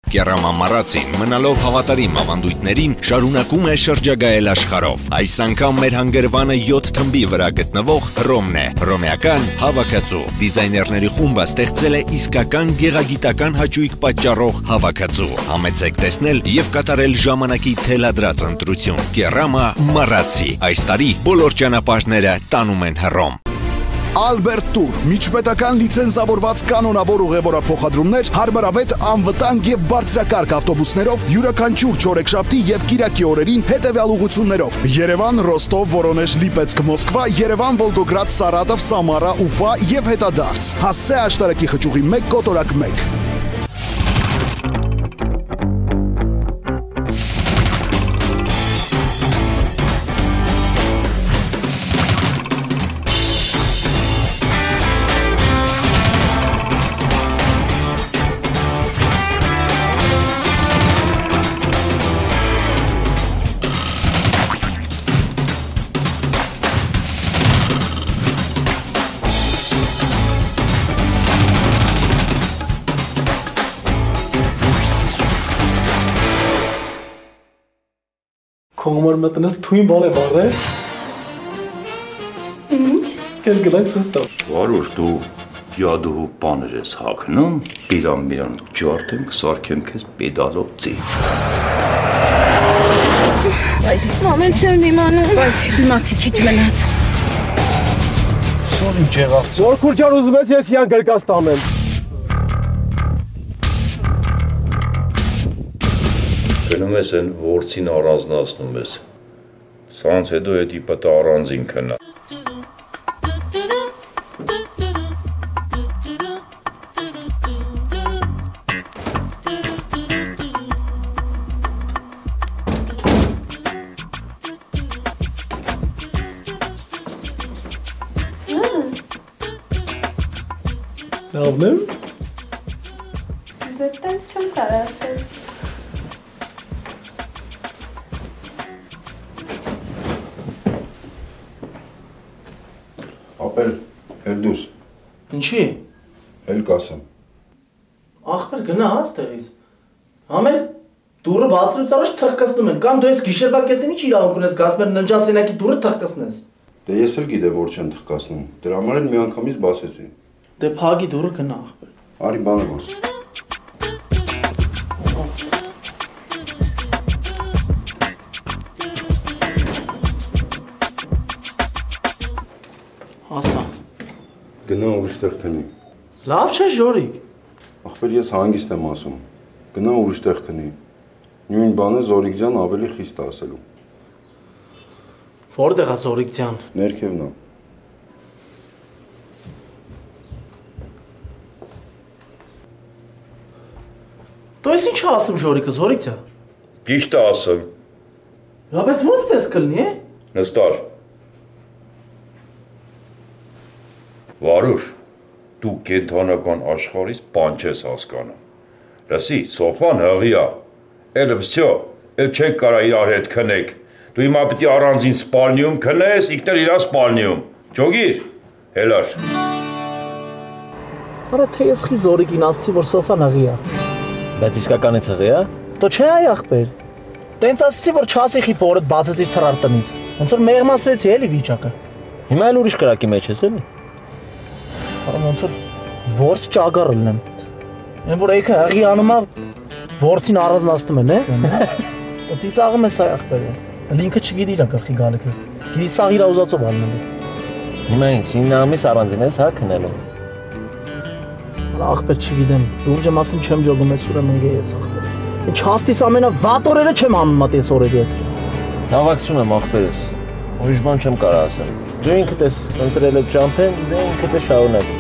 Կերամա մարացին, մնալով հավատարիմ ավանդույթներին, շարունակում է շրջագայել աշխարհով։ Այս անգամ մեր հանգրվանը 7 թմբի վրա գտնվող Հռոմն է, հռոմեական հավաքածու։ Դիզայներների խումբը ստեղծել է իսկական գեղագիտական հաճույք պատճառող հավաքածու։ Համեցեք տեսնել եւ կատարել ժամանակի թելադրած ընտրություն։ Կերամա մարացի։ Այս տարի բոլոր ճանապարհները տանում են Հռոմ։ Ալբերտ Տուր, միջպետական լիցենզավորված կանոնավոր ուղևորափոխադրումներ, հարմարավետ, անվտանգ եւ բարձրակարգ ավտոբուսներով, յուրաքանչյուր չորեքշաբթի եւ կիրակի օրերին հետեւյալ ուղղություններով. Երևան, Ռոստով, Վորոնեժ, Լիպեցկ, Մոսկվա, Երևան, Վոլգոգրադ, Սարատով, Սամարա, Ուֆա եւ հետադարձ։ Հասցե աշտարակի խճուղի 1 կոտորակ 1։ Կողմար մտնես թույն բան է բարել։ Ինչ? Կել գլակ սստավ։ Վարուշ, դու յադու բաներ ես հակնում, իրան ջարդենք, սարքենք ես պեդալով ծի։ Մամեն չեմ իմանում, բայց դիմացի քիչ մնաց։ Սոր ինչ եղավ։ Զոր քուրջան ուզում ես ես յան գրկաս տանեմ։ Գնում ես են որցին առանձնացնում ես, սրանց հետո էդի պտը առանձին կնա։ Լավն եմ։ Դե տենց չեմ կարող ասել։ Ապել, էլ դուս։ Ինչի։ Էլ կասեմ։ Ախպեր գնա աստեղից։ Համել դուրը բացրուց առաջ թրխկացնում են, կամ դու ես գիշերվա կեսին ինչ իրավունք ունես գասմեր ննջասենյակի դուրը թրխկացնես։ Դե ես էլ գիտեմ, որ չեմ թխկացնում, դրա համար էլ միանգամից բացեցի։ Դե փագի դուրը գնա ախպեր։ Արի բան եմ ասում։ Ասա։ Գնա ուրիշտեղ քնի։ Լավ չէ ժորիկ։ Ախպեր ես հանգիստ եմ ասում։ Գնա ուրիշտեղ քնի։ Նույն բանը Զորիկ ջան ավելի խիստ է ասելու։ Որտեղ է Զորիկ ջան։ Ներքևն է։ Դու ես ինչ ասում ժորիկը Զորիկ ջան։ Ճիշտ է ասում։ Բայց ո՞նց դες կլինի է։ Նստար։ Վարուշ, դու կենթանական աշխարհից բան չես հասկանում։ Լսի, սոֆան հղի է։ Էլ վсё, էլ չեք կարա իրար հետ քնեք։ Դու հիմա պետք է առանձին սպալնիում քնես, ինքն էլ իր սպալնիում։ Ջոգիր, հելար։ Արա թե ես խի Զորիկին ասցի, որ սոֆան հղի է։ Բայց իսկականից հղի է։ Դու չէ այ ախպեր։ Տենց ասցի, որ չասի խի փորդ բացեցիր թրար տնից։ Ոնց որ մեղմացրեցի էլի վիճակը։ Հիմա էլ ուրիշ կրակի մեջ ես էլի։ Արա ոնց որ որս ճագար լինեմ։ Այն որ եկը հղի անում է որսին առանձնացնում են, է։ Ծիծաղում ես այ ախպերը։ Ինքը չգիտի իր գլխի գալիքը։ Գիտի սաղ իր ուզածով անելու։ Հիմա ինչ 9 ամիս առանձին ես հա քնելու։ Արա ախպեր չգիտեմ, լուրջը մասում չեմ ջոգում ես ուրեմն գե ես ախպեր։ Ինչ հաստիս ամենավատ օրերը չեմ անում մատես օրերի հետ։ Ցավակցում եմ ախպերս։ Ուրիշ բան չեմ կարող ասել։ Դու ինքդ ես ընտրել ես ճամփեն, դե ինքդ ես շարունակ։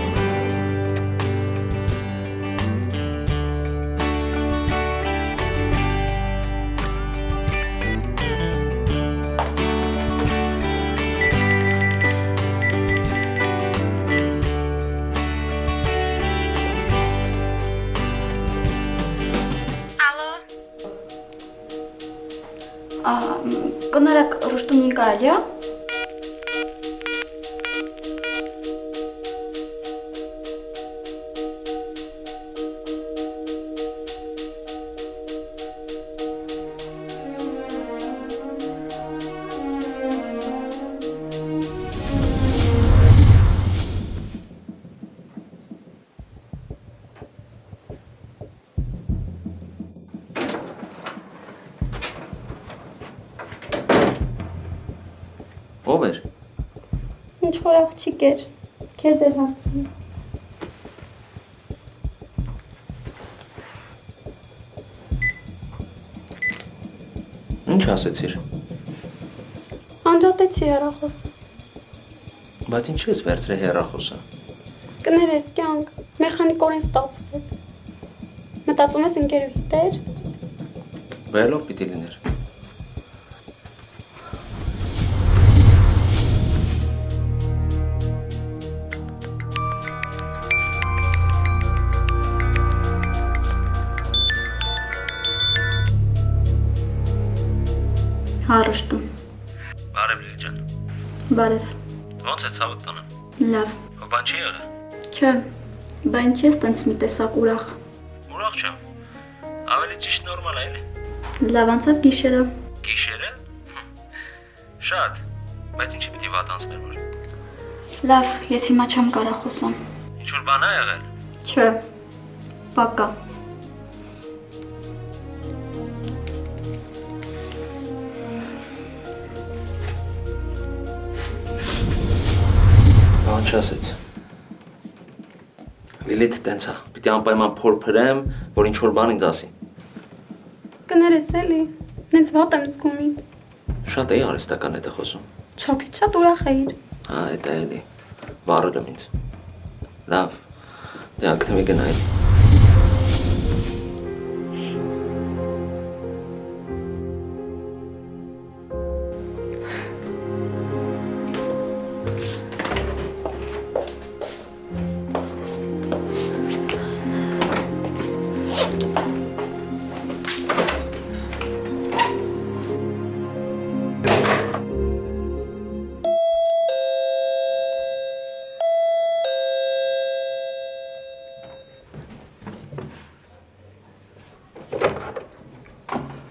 Կներեք Ռուշտունին կարելի է։ Ով էր։ Ինչ որ աղջիկ էր, քեզ էր հարցնում։ Ինչ ասեցիր։ Անջատեցի հեռախոսը։ Բայց ինչ ես վերցրել հեռախոսը։ Կներես կյանք, մեխանիկորեն ստացվեց։ Մտածում ես ընկերուհի տեր։ Բերելով պիտի լիներ։ Հարուշտում։ Բարև Լիլիան։ Բարև։ Ոնց է ցավը տանը։ Լավ։ Բան չի եղել։ Չէ, բան չես տենց մի տեսակ ուրախ։ Ուրախ չեմ։ Ավելի ճիշտ նորմալ է էլի։ Լավ անցավ գիշերը։ Գիշերը։ Շատ։ Բայց ինչի պիտի վատ անցներ որ։ Լավ, ես հիմա չեմ կարող խոսամ։ Ինչ որ բան ա եղել։ Չէ։ Պակա։ Բան չասեց։ Լիլիթ տենց է, պիտի անպայման փոր փրեմ, որ ինչ-որ բան ինձ ասի։ Կներես էլի, նենց վատ եմ զգում ինձ։ Շատ էի արհեստական հետ է խոսում։ Չափից շատ ուրախ էիր։ Հա, էդ է էլի, վառել եմ ինձ։ Լավ, դե ակնվի գնայել։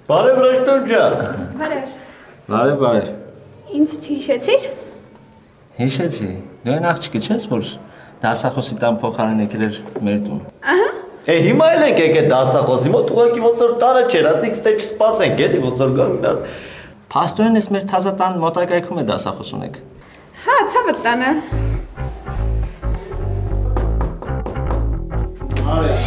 Բարև Ռեշտոր ջան։ Բարև։ Բարև։ Ինչ չհիշեցիր։ Հիշեցի, դու այն աղջիկը չես, որ դասախոսի տան փոխարեն եկել էր մեր տուն։ Ահա։ Հիմա էլ ենք եկել դասախոսի մոտ, ուղղակի ոնց որ տանը չէր, ասենք ստե չսպասենք, էլի ոնց որ գամ մի հատ։ Փաստորեն ես մեր թազա տան մոտակայքում է դասախոս ունեք։ Հա, ցավը տանը։ Արի։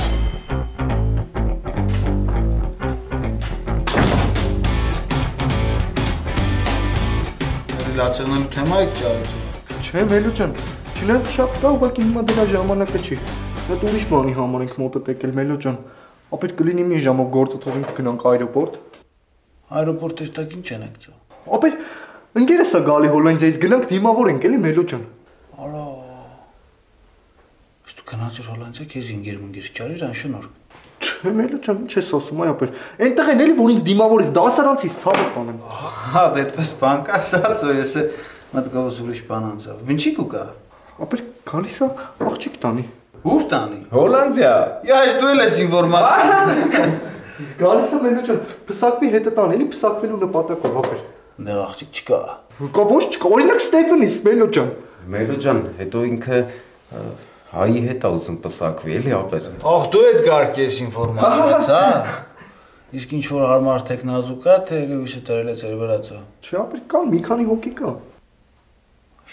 Լացերնելու թեմա եք ճարեցում։ Չէ, Մելո ջան, չլենք շատ կա, ուղղակի հիմա դրա ժամանակը չի։ Այդ ուրիշ բանի համար ենք մոտդ եկել, Մելո ջան։ Ապետ կլինի մի ժամով գործը թողենք գնանք այրոպորտ։ Այրոպորտ երտակ ինչ են եկցո։ Ապետ ընկերս է գալի Հոլանդիայից գնանք դիմավոր ենք էլի Մելո ջան։ Արա։ Իսկ դու գնացիր Հոլանդիա, քեզ ինգեր ճարիր անշնորհ։ Չէ, Մելո ջան, ինչ ես ասում, այ ապեր։ Այնտեղ են էլի որ ինձ դիմավորից դասարանցից ցավը տանեմ։ Հա, դե այդպես բան կա, ասած ու ես մտքովս ուրիշ բան անցավ։ Ինչի կուկա։ Ապեր գալիս է աղջիկ տանի։ Ուր տանի։ Հոլանդիա։ Ես դու էլ ես ինֆորմացիա։ Գալիս է Մելո ջան, փսակվի հետը տան, էլի փսակվելու նպատակով, ապեր։ Դե աղջիկ չկա։ Կա ոչ չկա, օրինակ Ստեֆանիս, Մելո ջան։ Մելո ջան, հետո ինքը հայի հետ է ուզում պսակվի, էլի ապեր։ Ախ, դու այդ գարկ ես ինֆորմացիաց, հա։ Իսկ ինչ որ հարմար տեխնազու կա, թե լույսը տրել է ձեր վրացո։ Չէ, ապեր կա, մի քանի հոգի կա։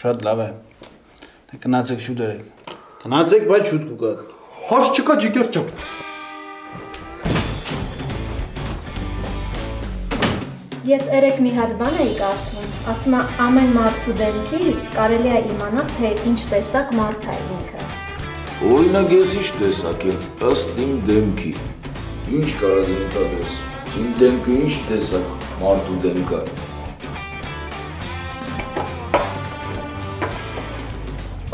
Շատ լավ է։ Դե գնացեք շուտ երեք։ Գնացեք, բայց շուտ կուկաք։ Հարց չկա ջիգեր ջան։ Ես երեք մի հատ բան էի կարդում, ասում է ամեն մարդու դեմքից կարելի է իմանալ, թե ինչ տեսակ մարդ է ինքը։ Օրինակ ես ինչ տեսակ եմ, ըստ իմ դեմքի։ Ինչ կարած ընդհանրես, իմ դեմքը ինչ տեսակ մարդու դեմք է։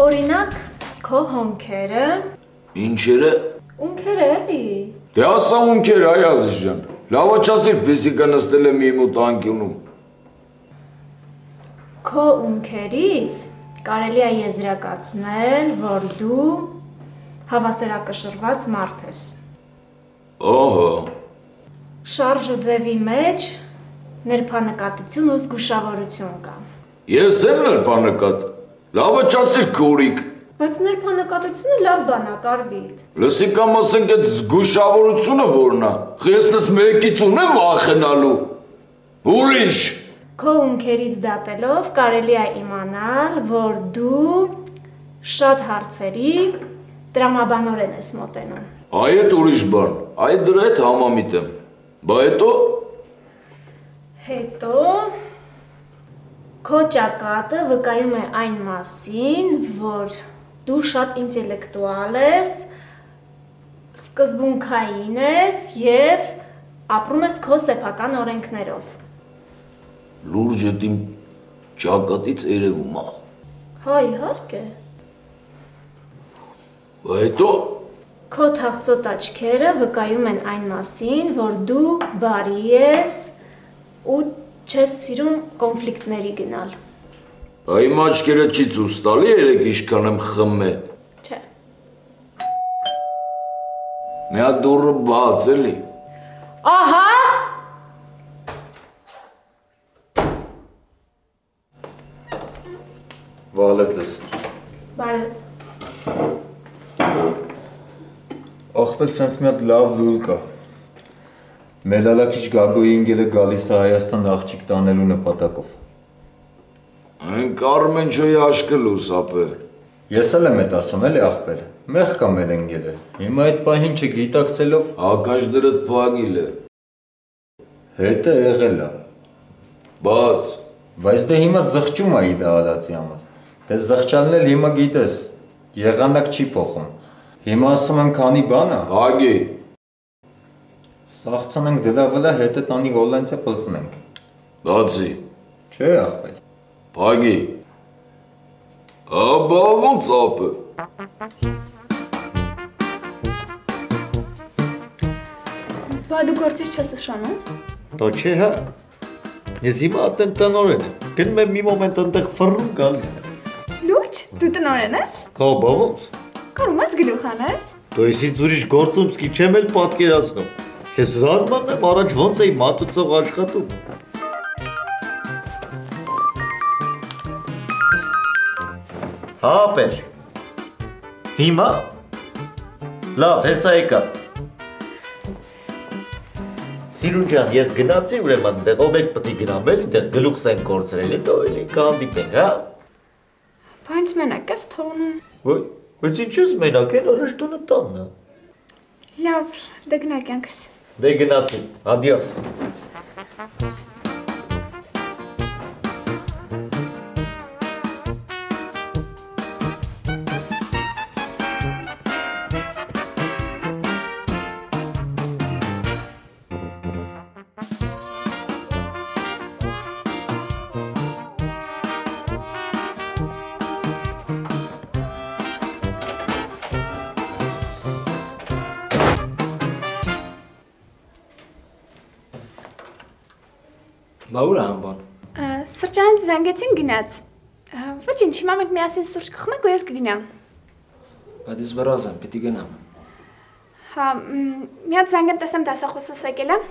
Օրինակ, քո հոնքերը։ Ինչերը։ Ունքերը էլի։ Դե ասա ունքերը, այ Ազիզ ջան։ Լավա չասիր, եսիկա նստել եմ իմ մոտ անկյունում։ Քո ունքերից կարելի է եզրակացնել, որ դու հավասարակշռված մարդ ես։ Ահա։ Շարժ ու ձևի մեջ ներբանեկատություն ու զգուշավորություն կա։ Ես եմ ներբանեկատ։ Լավա չասիր քորիկ։ Բայց ներբանեկատությունը լավ բան է, Կարբիտ։ Լսի կամ ասենք այդ զգուշավորությունը որն է։ Ես տես մեկից ունեմ վախենալու։ Ուրիշ։ Քո ունքերից դատելով կարելի է իմանալ, որ դու շատ հարցերի տրամաբանորեն ես մոտենում։ Այդ ուրիշ բան, այդ դրա հետ համամիտ եմ, բա հետո քո ճակատը վկայում է այն մասին, որ դու շատ ինտելեկտուալ ես, սկզբունքային ես և ապրում ես քո սեփական օրենքներով։ Լուրջը իմ ճակատից երևում է։ Հա, իհարկե։ Հետո քո թախծոտ աչքերը վկայում են այն մասին, որ դու բարի ես ու չես սիրում կոնֆլիկտների գնալ։ Իմ աչքերը չի ցույց տալի երեք ինչքան եմ խմե։ Չէ։ Մի հատ դուռը բաց էլի։ Ահա։ Բարև ձեզ։ Բարև։ Ախպել սենց մի հատ լավ լուլ կա։ Մելալակիչ Գագոյի ընկերը գալիս է Հայաստան աղջիկ տանելու նպատակով։ Այն Կարմենչոյի աշկը լուսապը։ Ես էլ եմ այդ ասում էլի ախպել։ Մեղ կա մեր ընկերը։ Հիմա այդ պահին չգիտակցելով հակաշ դրդ փագիլ է։ Հետը եղել է։ Բաց։ Բայց դե հիմա զղջում է իր ալացի համար։ Դե զղջալն էլ հիմա գիտես, եղանակ չի փոխում։ Հիմա ասում եմ քանի բան է։ Հագի։ Սաղցնենք դրա վրա հետը տանի Հոլանդիա պլցնենք։ Բացի։ Չէ ախպել։ Փագի։ Աբա ոնց ապը։ Բա դու գործից չես ուշանում։ Դո չէ հա։ Ես հիմա արդեն տնօրեն եմ։ Գնում եմ մի մոմենտ այնտեղ ֆռռում գալիս եմ։ Լուրջ, դու տնօրեն ես։ Հա, բա ոնց։ Կարում ես գլուխ անես։ Դու այսից ուրիշ գործումսկի չեմ էլ պատկերացնում։ Ես զարմանում եմ առաջ ոնց էի մատուցող աշխատում։ Հա, ապեր։ Հիմա։ Լավ, հեսա եկա։ Սիրուն ջան, ես գնացի ուրեմն, դեղ ով եք պտի գնամ էլի, դեղ գլուխս են կորցրել, հետո էլի կհանդիպենք, հա։ Բա ինձ մենակ ես թողնում։ Ոյ, բայց ինչ ես մենակ են, առաջ տունը տանն է։ Լավ, դե գնա կյանքս։ Դե գնացի, ադիոս։ Բա ուր անբան։ Սրճարանից զանգեցին գնաց։ Ոչինչ, հիմա մենք միասին սուրճ կխմենք ու ես կգնամ։ Բայց ես վրազ եմ, պիտի գնամ։ Հա, մի հատ զանգեմ տեսնեմ դասախոսս եկել է։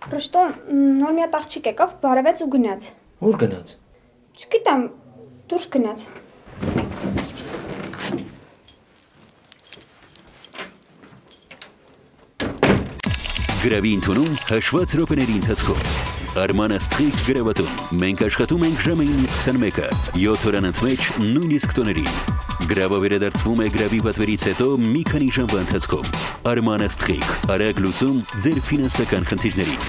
Ռշտո, նոր մի հատ աղջիկ եկավ, բարևեց ու գնաց։ Ուր գնաց։ Չգիտեմ, դուրս գնաց։ Գրավի ընդունում հաշված րոպեների ընթացքում։ Արման Աստղիկ գրավատուն։ Մենք աշխատում ենք ժամը 9:21-ը, 7 օրան ընդմեջ նույնիսկ տոներին։ Գրավը վերադարձվում է գրավի պատվերից հետո մի քանի ժամվա ընթացքում։ Արման Աստղիկ, արագ լուծում ձեր ֆինանսական խնդիրներին։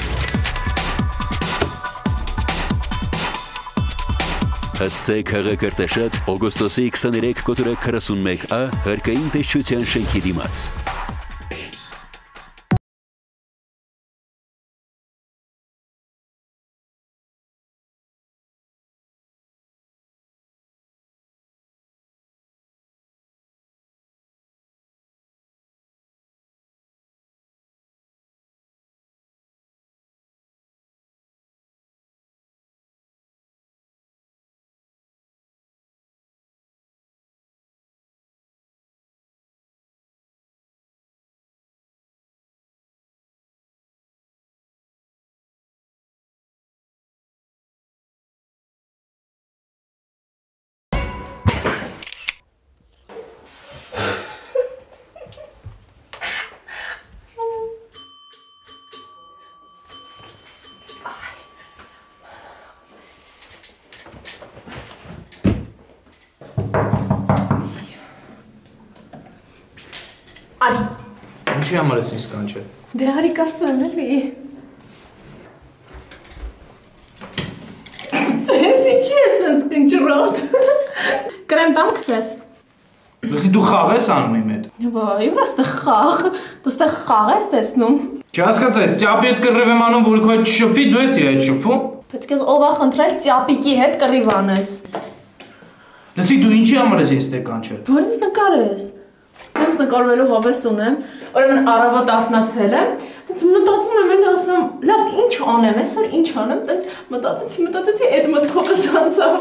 Հասցեք Խաղակարտաշատ օգոստոսի 23 կոտորակ 41A հարկային տեսչության շենքի դիմաց։ Արի։ Ինչի համար ես ինձ կանչել։ Դե արի կասեմ էլի։ Ես ինչի ես սենց կնջրոտ։ Կրեմ տամ կսես։ Լսի դու խաղ ես անում իմ հետ։ Վայ, ուր աստեղ խաղ։ Դու ստեղ խաղ ես տեսնում։ Չհասկացա, ես ծյապի հետ կռիվ եմ անում, որ քո հետ շփվի, դու ես իր հետ շփվում։ Պետք է ով է խնդրել ծյապիկի հետ կռիվ անես։ Լսի դու ինչի համար ես ինձ կանչել։ Որ ինձ նկար ես։ Ես նկարվելու հավես ունեմ, ուրեմն առավոտ արթնացել եմ, դից մտածում եմ էլի ասում եմ, լավ ինչ անեմ, այսօր ինչ անեմ, դից մտածեցի, այդ մտքովս անցավ։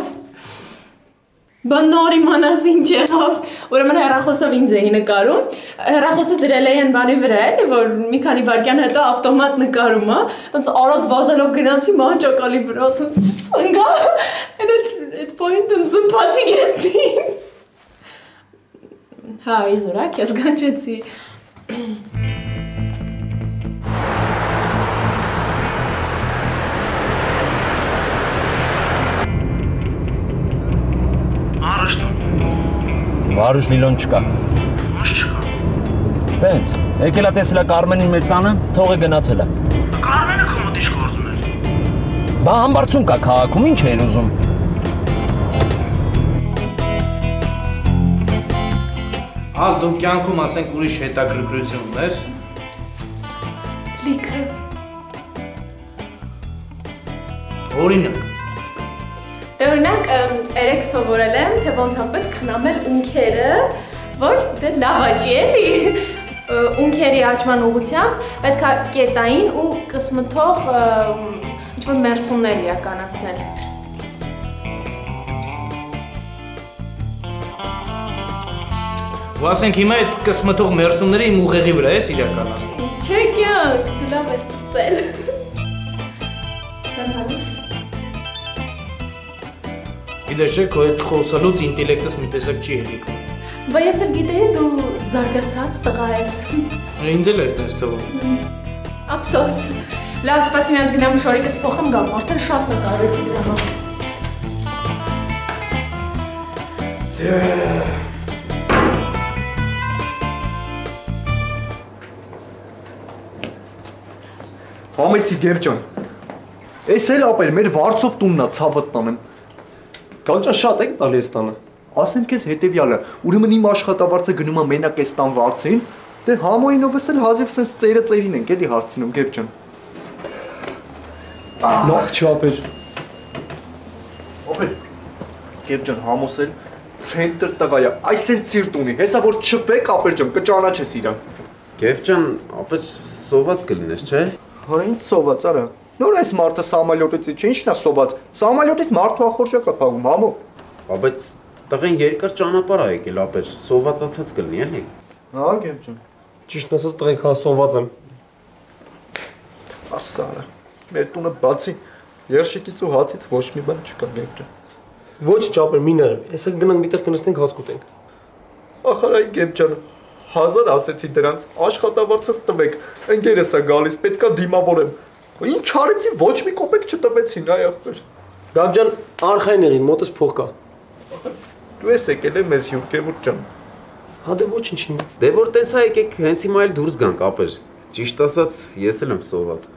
Բա նոր իմանաս ինչ եղավ, ուրեմն հեռախոսով ինձ էի նկարում, հեռախոսը դրել էին բանի վրա էլի, որ մի քանի վայրկյան հետո ավտոմատ նկարում է, դից արագ վազելով գնացի մահճակալի վրա, ասում ընկա, այդ պոինտն զմպացի գետնին։ Հա, իզորակ, ես կանչեցի։ Վարուժ Լիլոն չկա։ Ոչ չկա։ Տենց, եկել է տեսել է Կարմենին մեր տանը, թող է գնացել է։ Կարմենը քո մոտ ինչ գործում էր։ Բա համբարձում կա քաղաքում, ինչ էր ուզում։ Ալ դու կյանքում ասենք ուրիշ հետաքրքրություն ունես։ Լիքը։ Օրինակ։ Դե օրինակ, երեք սովորել եմ, թե ոնց է պետք խնամել ունքերը, որ դե լավ աճի էլի։ Ունքերի աճման ուղղությամբ պետք է կետային ու կսմթող ինչ-որ մերսումներ իրականացնել։ Ու ասենք հիմա այդ կսմթող մերսումները իմ ուղեղի վրա ես իրականացնում։ Չէ կյանք, դու լավ ես պծել։ Գիտես չէ, քո հետ խոսալուց ինտելեկտս մի տեսակ չի հերիքում։ Բա ես էլ գիտեի դու զարգացած տղա ես։ Ինձ էլ էր տես թվում։ Ափսոս։ Լավ, սպասի մի հատ գնամ շորիկս փոխեմ գամ, արդեն շատ նկարեցի դրա համար։ Համեցի Գերջան, ես էլ ապեր մեր վարձով տուննա ցավըտ տանեմ։ Գալջան շատ եք տալի ես տանը։ Ասեմ քեզ հետևյալը, ուրեմն իմ աշխատավարձը գնում է մենակ այս տան վարձին, դե համոյինովս էլ հազիվ սենց ծերը ծերին ենք էլի հասցնում Գերջան։ Լավ չի ապեր։ Ապեր, Գերջան համոսել ցենտր տղա է, այսեն սիրտ ունի, հեսա որ չպեք ապեր ջան, կճանաչես իրան։ Գերջան, ապեր սոված կլինես, չէ։ Հա ինչ սոված արա։ Նոր այս մարդը սամալյոտից չէ, ինչն է սոված։ Սամալյոտից մարդու ախորժակ է փաղում, համո։ Բայց տղեն երկար ճանապարհ է եկել, ապեր սովածացած կլինի, էլի։ Հա, Գերջան։ Ճիշտ ասած տղեն քան սոված եմ։ Ասարա։ Մեր տունը բացի երշիկից ու հացից ոչ մի բան չկա, Գերջան։ Ոչ ճապեր, մի նեղեմ, եսեք գնանք միտեղ կնստենք հաց կուտենք։ Ախար այ Գերջան, 1000 ասեցի դրանց, աշխատավարձս տվեք, ընկերս է գալիս, պետքա դիմավորեմ։ Ինչ արեցի, ոչ մի կոպեկ չտվեցին, այ ախպեր։ Գագջան, արխային եղին, մոտս փող կա։ Դու ես եկել ես մեզ հյուր, Գևորգ ջան։ Հա դե ոչինչ հիմա։ Դե որ տենց է եկեք հենց հիմա էլ դուրս գանք, ապեր։ Ճիշտ ասած, ես էլ եմ սոված։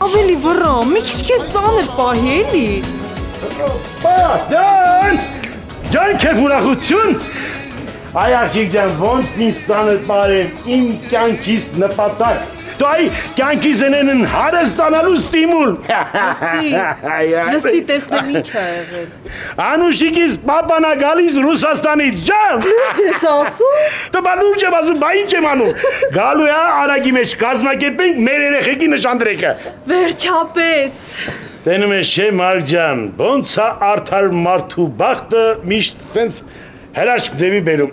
Ավելի վրա, մի քիչ քեզ ծանր պահի էլի։ Ջան քեզ ուրախություն։ Այ աղջիկ ջան, ոնց ինձ ծանր պարել իմ կյանքից նպատակ։ Դու այ կյանքի զենեն հարը ստանալու ստիմուլ։ Նստի տեսնեմ ինչ ա եղել։ Անուշիկից պապան ա գալիս Ռուսաստանից, ջան։ Ինչ ես ասում։ Տպա լուրջ եմ ասում, բա ինչ եմ անում։ Գալու է արագի մեջ կազմակերպենք մեր երեխեքի նշանդրեկը։ Վերջապես։ Տենում ես չէ Մարկ ջան, ոնց է արդար մարդու բախտը միշտ սենց հրաշք ձևի բերում։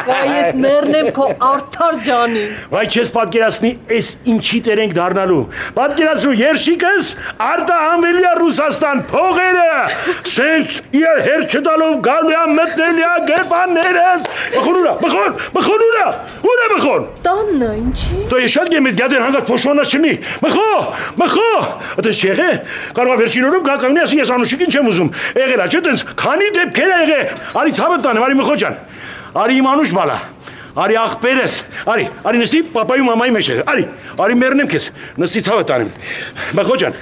Վայ ես մեռնեմ քո արդար ջանին։ Վայ չես պատկերացնի, էս ինչի տեր ենք դառնալու։ Պատկերացնու երշիկս արտահանվելու է Ռուսաստան փողերը։ Սենց իր հեր չտալով գալու է մտնելու է գերբաններս։ Բխոն ուրա։ Ուր է բխոն։ Տանն է, ինչի։ Դու ես շատ գեմիտ գադեն հանգած փոշմանած չնի։ Բխո։ Այդպես չեղե։ Կարող է վերջին օրում գա կանգնի ասի ես Անուշիկին չեմ ուզում։ Եղել է, չէ՞ տենց քանի դեպքեր ա եղել։ Արի ցավը տանը, արի Մխոջան։ Արի իմ Անուշ բալա։ Արի աղբերես։ Արի նստի պապայի ու մամայի մեջ։ Արի մեռնեմ քեզ։ Նստի ցավը տանեմ։ Մխոջան,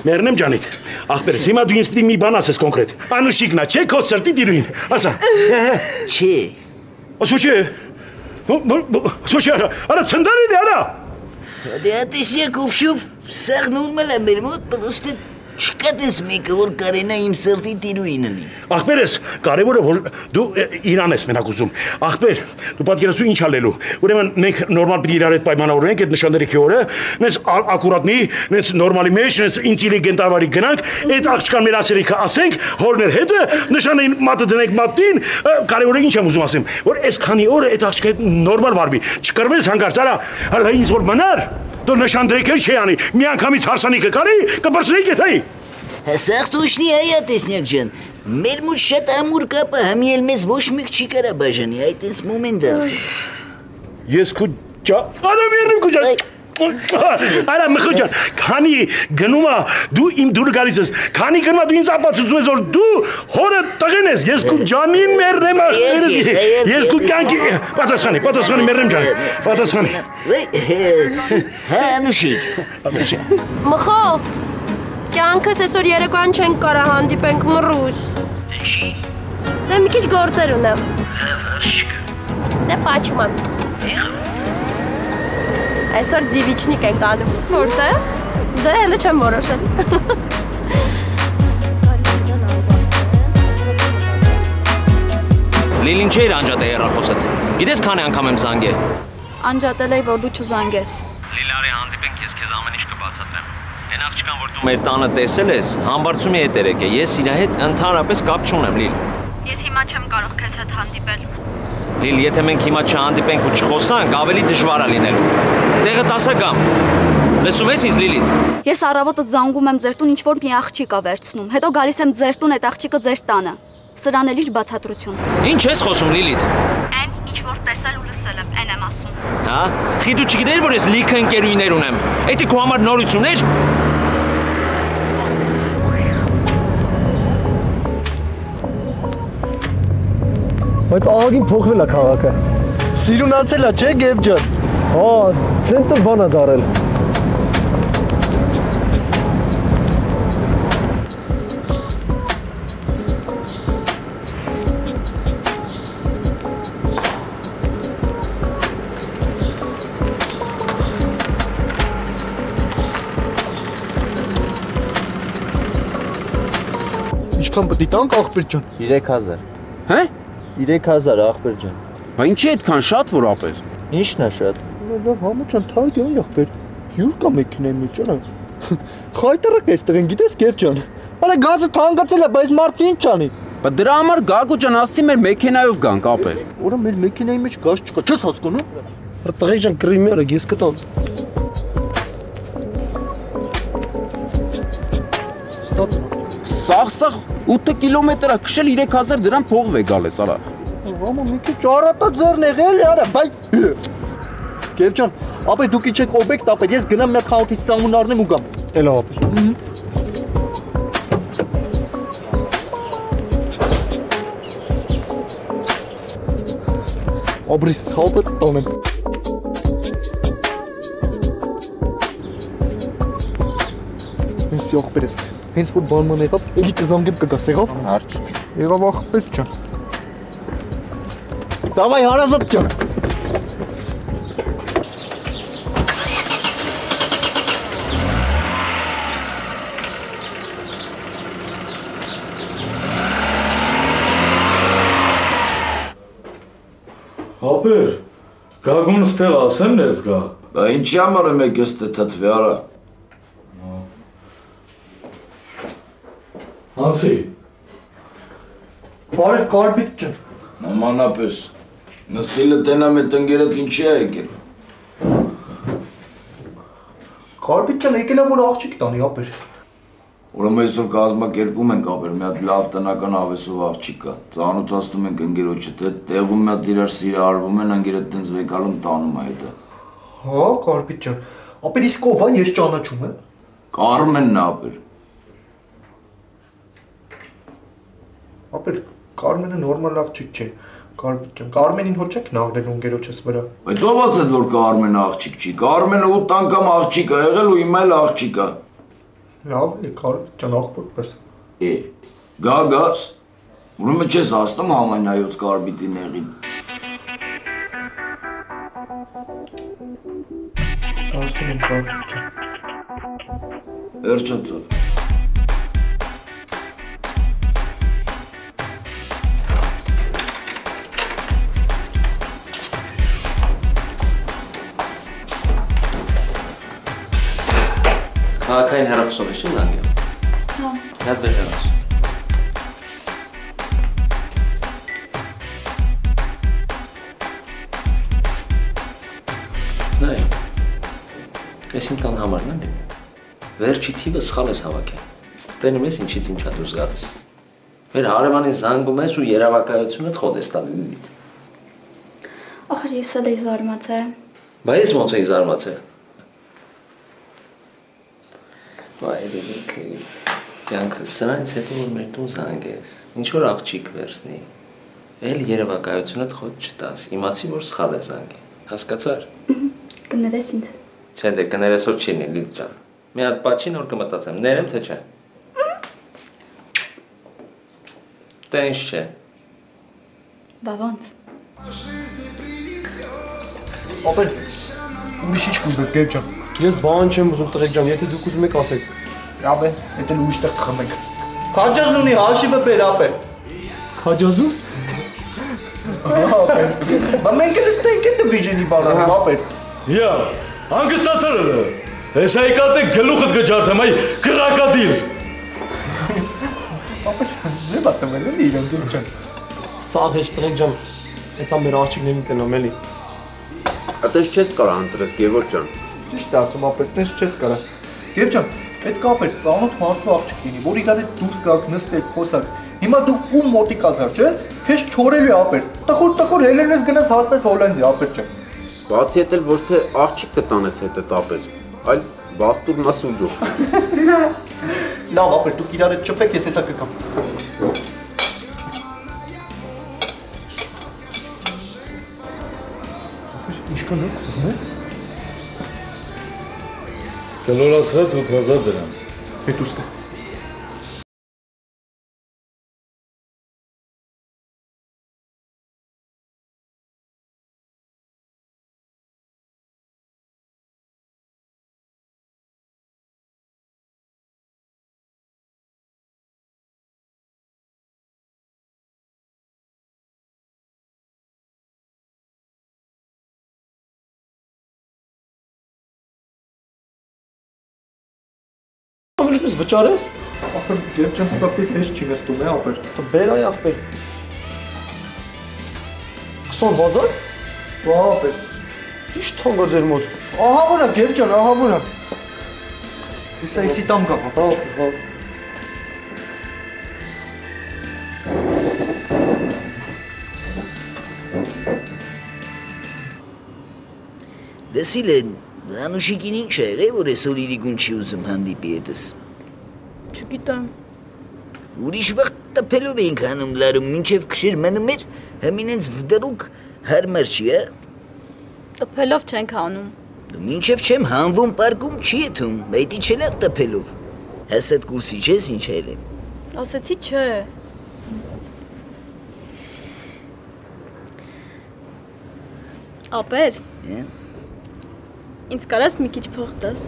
մեռնեմ ջանիդ։ Աղբերես, հիմա դու ինձ պիտի մի բան ասես կոնկրետ։ Անուշիկն է, չէ՞ քո սրտի դիրույն։ Ասա։ Չի։ Ասո չէ։ Սոչա, արա ցնդարի արա։ Դե ատեսիակ ովշով սաղնուրում էլ է մեր մոտ, պրոստը չկա տես մեկը, որ կարենա իմ սրտի տիրույնը լի։ Աղբերես, կարևորը որ դու իրան ես մենակ ուզում։ Աղբեր, դու պատկերացու ինչ ալելու։ Ուրեմն մենք նորմալ պիտի իրար հետ պայմանավորենք այդ նշանների օրը, նենց ակուրատնի, նենց նորմալի մեջ, նենց ինտելիգենտավարի գնանք, այդ աղջկան մեր ասերիքը ասենք, հորներ հետը, նշանային մատը դնենք մատին, կարևորը ինչ եմ ուզում ասեմ, որ այս քանի օրը այդ աղջկա հետ նորմալ վարվի, չկրվես հանկարծ, արա ինձ որ մնար, դու նշան դրեք էլ չի անի, մի անգամից հարսանիքը կարի, կպրծրեիք էդ հայի։ Հսաղ տոշնի այա տեսնյակ ջան, մեր մոտ շատ ամուր կապը համի էլ մեզ ոչ մեկ չի կարա բաժանի, այդ ես մոմենտ արդեն։ Ես քու արա մերնեմ քու ջան։ Արա Մխոջան, քանի գնումա դու իմ դուր գալիս ես, քանի գնումա դու ինձ ապացուցում ես որ դու հորը տղեն ես, ես քու ջանին մերնեմ ախերս, ես քու կյանքի պատասխանի մերնեմ ջան, պատասխանի։ Հա Անուշիկ։ Մխո, կյանքս այսօր երեկոյան չենք կարա հանդիպենք մռուս։ Դե մի քիչ գործեր ունեմ։ Դե պաչման։ Այսօր ձիվիչնիկ ենք անում։ Որտե՞ղ։ Դե հələ չեմ որոշել։ Լիլին չէր անջատել հեռախոսդ։ Գիտես քանի անգամ եմ զանգել։ Անջատել էի, որ դու չզանգես։ Լիլարի հանդիպենք, ես քեզ ամեն ինչ կբացատրեմ։ Այն աղջկան, որ դու մեր տանը տեսել ես, համբարձումի հետ երեք է։ Ես իր հետ ընդհանրապես կապ չունեմ, Լիլ։ Ես հիմա չեմ կարող քեզ հետ հանդիպել։ Լիլ, եթե մենք հիմա չհանդիպենք ու չխոսանք, ավելի դժվար է լինելու։ Տեղը 10 գամ։ Լսում ես ինձ, Լիլիթ։ Ես առավոտը զանգում եմ ձեր տուն, ինչ որ մի աղջիկ ա վերցնում։ Հետո գալիս եմ ձեր տուն, այդ աղջիկը ձեր տանը։ Սրան էլ ինչ բացատրություն։ Ինչ ես խոսում, Լիլիթ։ Այն ինչ որ տեսել ու լսել եմ, այն եմ ասում։ Հա? Խի դու չգիտեր, որ ես լիքը ընկերուհիներ ունեմ։ Էդի քո համար նորություններ։ Բայց աղագին փոխվել է քաղաքը։ Սիրունացել է, չէ՞ Գև ջան։ Հա, ցենտր բան է դարել։ Ինչքան պետք է տանք ախպեր ջան։ 3000։ Հե? 3000 ախպեր ջան։ Բա ինչի այդքան շատ որ ապեր։ Ինչն է շատ։ Լավ, համը ջան, թարդ յոն ախպեր։ Հյուր կա մեքենայի մեջ ջան։ Խայտարը կեստեղ են, գիտես Գև ջան։ Արա գազը թանկացել է, բայց մարդը ինչ անի։ Բա դրա համար Գագո ջան ասցի մեր մեքենայով գանք ապեր։ Որա մեր մեքենայի մեջ գազ չկա, չես հասկանում։ Տղեկ ջան կրիմերը ես կտանց։ Ստացա։ Սաղ 8 կիլոմետր է քշել 3000 դրամ փողվ է գալեց արա։ Համը մի քիչ առատա ձեռն եղել, արա, բայ։ Գև ջան, Ապեր դուք իջեք օբյեկտ ապեր, ես գնամ մի հատ խանութից ծամուն առնեմ ու գամ։ Էլա ապեր։ Ապրիս ցավը տոնեմ։ Ինձ ողբերես։ Հենց որ բանման եղավ, էլի կզանգեմ կգաս, եղավ։ Հարց։ Եղավ ախպեր ջան։ Դավայ հարազատ ջան։ Ապեր, գագունս տեղ ասեմ ներս գա։ Բա ինչի համար եմ եկես թե թթվի արա։ Հանսի։ Բարև կարբիտ ջան։ Նմանապես, նստիլը տենամ է տնգերդ ինչի է եկել։ Կարբիտ ջան եկել է որ աղջիկ տանի ապեր։ Ուրեմն այսօր կազմակերպում ենք ապեր, մի հատ լավ տնական հավեսով աղջիկ կա։ Ծանոթացնում ենք ընկերոջդ հետ, տեղում մի հատ իրար սիրահարվում են, ընկերդ տենց վեկալում տանում է հետը։ Հա, կարբիտ ջան։ Ապեր իսկ ով է, ես ճանաչում եմ։ Կարմենն է ապեր։ Ապեր, Կարմենը նորմալ աղջիկ չէ։ Կարբիտ ջան, Կարմենին հո չեք նաղրել ընկերոջս վրա։ Բայց ով ասեց որ Կարմենը աղջիկ չի։ Կարմենը 8 անգամ աղջիկ է եղել ու հիմա էլ աղջիկ է։ Լավ, Կարբիտ ջան, աղբոր պես։ Գագաս։ Ուրեմն չես ասնում համանայոց Կարբիտի նեղին։ Ասում եմ Կարբիտ ջան։ Վերջացավ։ Քաղաքային հեռախոսողի զանգեմ։ Հա։ Հատ վերջանաց։ Նայ։ Ես իմ տան համարն եմ։ Վերջի թիվը սխալ ես հավաքել։ Տենում ես ինչից ինչա դուրս գալիս։ Մեր հարևանին զանգում ես ու երևակայությունը խոդ ես տալի լիլիթ։ Ախր ես էլ էի զարմացել։ Բա ես ոնց էի զարմացել։ Վայ, լիլիթ։ Կյանքս սրանից հետո որ մեր տուն զանգես, ինչ որ աղջիկ վերցնի, էլ երևակայությունդ խոդ չտաս, իմացի որ սխալ է զանգի, հասկացար։ Կներես ինձ։ Չէ, դե կներես որ չի լինի, Լիլիթ ջան։ Մի հատ պաչին որ կմտածեմ, ներեմ թե չէ։ Դե ինչ չէ։ Բա ոնց։ Ապեր, ուրիշ ինչ կուզես գեր ջան։ Ես բան չեմ ուզում տղեկ ջան, եթե դուք ուզում եք ասեք։ Լավ է, եթե ուրիշ տեղ կխմենք։ Քաջազն ունի, հաշիվը բեր ապեր։ Քաջազու։ Ապեր։ Բա մենք էլ ստենք այդ վիժենի բանը, ապեր։ Յա, հանգստացել է։ Ես այկատե գլուխդ կջարդեմ, այ կրակադիր։ Ապեր, ձեբա տմել էլի իրեն գեր ջան։ Սաղ էջ տղեկ ջան, էտա մեր աղջիկներին տնամ էլի։ Այդպես չես կարող ընտրես Գևորգ ջան։ Ճիշտ ասում ապեր, տես չես կարա։ Գև ջան, պետք է ապեր ծանոթ մարդու աղջիկ լինի, որ իրար հետ դուրս գաք, նստեք, խոսակ։ Հիմա դու ում մոտիկ ազար, չէ՞։ Քեզ չորելու է ապեր։ Տխուր հելերնես գնաս հասնես Հոլանդիա, ապեր ջան։ Բացի հետ էլ ոչ թե աղջիկ կտանես հետդ ապեր, այլ բաստուր մասուջով։ Լավ ապեր, դուք իրար հետ չփեք, ես հեսա կգամ։ Ինչքան է կուզում է։ Կլորացած 8000 դրամ։ Հետ ուստը։ Ամենից վճարես։ Ախր Գև ջան, սրտիս հեշտ չի նստում է ապեր։ Բեր այ ախպեր։ 20000։ Բա ապեր։ Ինչ թանկ է ձեր մոտ։ Ահա որա Գև ջան, ահա որա։ Եսա եսի տամ կա, հա։ Դե Վասիլե, Անուշիկին ինչ է եղել, որ այսօր իրիկուն չի ուզում հանդիպի հետս։ Չգիտեմ։ Ուրիշ վաղ տպելով էինք հանում լարում, մինչև քշեր մնում էր, հմին ինձ վդրուկ հարմար չի, է։ Տպելով չենք հանում։ Դու մինչև չեմ հանվում պարկում չի եթում, բայտի չելավ տպելով։ Հասդ կուրսի չես ինչ էլ եմ։ Ասեցի չէ։ Ապեր։ Ինձ կարաս մի քիչ փող տաս։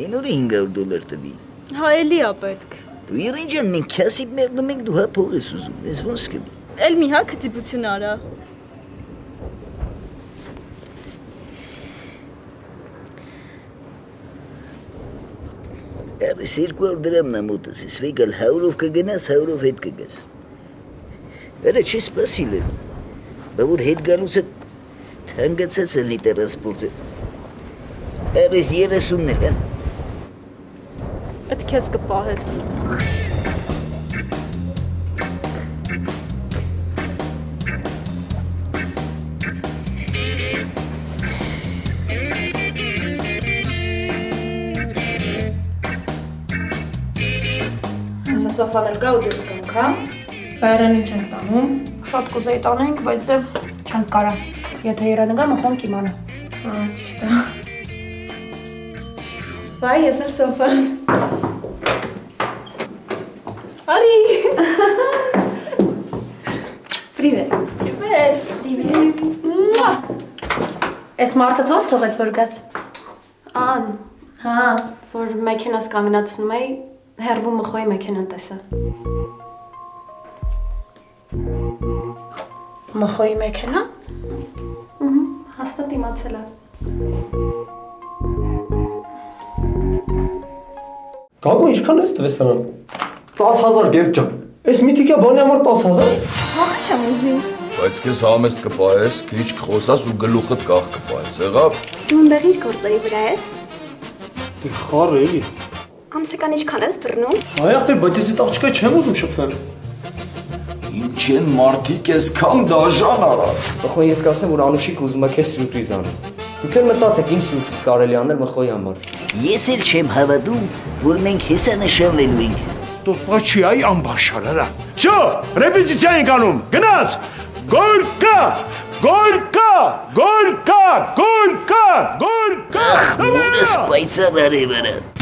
Ինորը $500 տվի։ Հա էլի ա պետք։ Դու իրեն ջան, մենք քասիբ մեղնում ենք, դու հա փող ես ուզում, ես ոնց կդի։ Էլ մի հա քծիպություն արա։ Այս 200 դրամն է մոտս, ես վեգալ 100-ով կգնաս, 100-ով հետ կգաս։ Արա չի սպասիլ է, բա որ հետ գալուց է հանգացած ելնի տրանսպորտը։ Այս 30-ն է, Այդ քեզ կպահես։ Սոֆան էլ գա ու դուրս գանք, հա։ Բայրանին չենք տանում։ Շատ կուզեի տանենք, բայց դե չենք կարա։ Եթե Իրանը գա, մխոնք իմանա։ Հա, ճիշտ է։ Բայ, ես էլ Սոֆան։ Արի։ Привет։ Привет։ Այս մարդը ոնց թողեց որ գաս։ Ան։ Հա, որ մեքենաս կանգնացնում էի, հերվում մխոյի մեքենան տեսա։ Մխոյի մեքենա։ Հաստատ իմացել է։ Գագո ինչքան ես տվես սրան։ 10,000 գեր ջան։ Այս միտիկա բանի համար 10,000։ Հա չեմ ուզի։ Բայց քեզ համեստ կպահես, քիչ կխոսաս ու գլուխդ կախ կպահես, եղավ։ Դու այնտեղ ինչ գործերի վրա ես։ Դե խառ էլի։ Ամսական ինչքան ես բռնում։ Այ ախպեր, բայց ես այդ աղջիկը չեմ ուզում շփվել։ Ինչ են մարդիկ այսքան դաժան արած։ Մխոյ ես կասեմ, որ Անուշիկ ուզում է քեզ սյուրպրիզ անի։ Դուք էլ մտածեք ինչ սյուրպրիզ կարելի անել Մխոյի համար։ Ես էլ չեմ հավատում, որ մենք հեսանշանվելու ենք։ Դու պաչի այ ամբաշարարա։ Всё, ռեպետիցիա ենք անում։ Գնաց։ Գորկա, գորկա, գորկա, գորկա, գորկա։ Ախ, մորս պայծառ արևը։